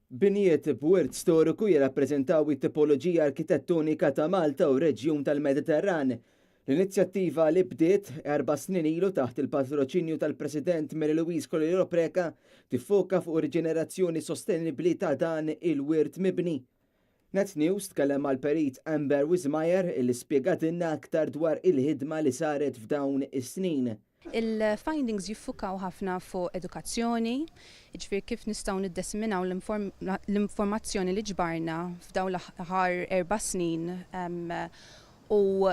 Binijiet b'wirt storiku jirrappreżentaw it-tipoloġija arkitettonika ta' Malta u reġjun tal-Mediterran. L-inizjattiva li bdiet 4 snin ilu taħt il-patroċinju tal-President Mary Louise Collier Opreka tiffoka fuq riġenerazzjoni sostenibbli ta' dan il-wirt mibni. Net News tkellem mal-perit Amber Wismajer illi spjegatilna aktar dwar il-ħidma li saret f'dawn is-snin. Il-findings jiffukaw ħafna fuq edukazzjoni, ġifir kif nistgħu niddisseminaw l-informazzjoni li ġbarna f'dawn l-aħħar 4 snin u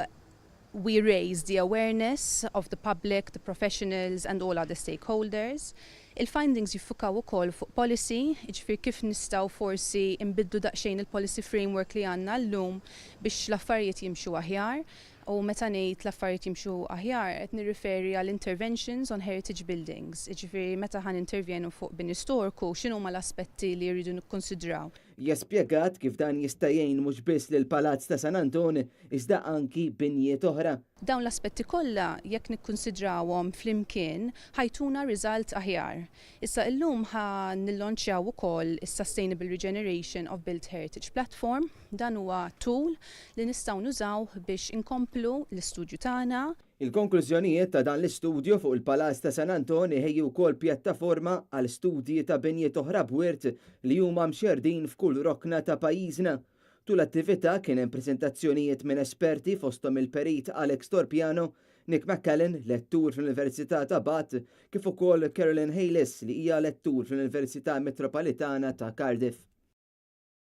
we raise the awareness of the public, the professionals and all other stakeholders. Il-findings jiffukaw ukoll fuq policy, ġifir kif nistgħu forsi imbiddu daqsxejn il-policy framework li għandna llum biex l-affarijiet jimxu aħjar. U meta ngħid l-affarijiet jimxu aħjar qed nirriferi għal interventions on heritage buildings. Jiġifieri meta ħan intervjenu fuq bini storiku x'inhuma l-aspetti li jridu nikkonsidraw. Hija spjegat kif dan jista' jgħin mhux biss lil Palazz ta' San Anton iżda anki binjiet oħra. Dawn l-aspetti kollha jekk nikkonsidrawhom flimkien ħajtuna riżalt aħjar. Issa llum ħa nillonċjaw ukoll is-Sustainable Regeneration of Built Heritage Platform. Dan huwa tool li nistgħu nużaw biex inkomplu l-istudju tagħna. Il-konklużjonijiet ta' dan l-istudju fuq il-Palazz ta' San Anton iħejju wkoll pjattaforma għal studji ta' binjiet oħra b'wirt li huma mxerdin f'kull rokna ta' pajjiżna. Tul l-attività kien hemm preżentazzjonijiet minn esperti fosthom il-perit Alex Torpiano, Nick McCallan, lettur fl-Università ta' Bath, kif ukoll Carolyn Hayles li hija lettur fl-Università Metropolitana ta' Cardiff.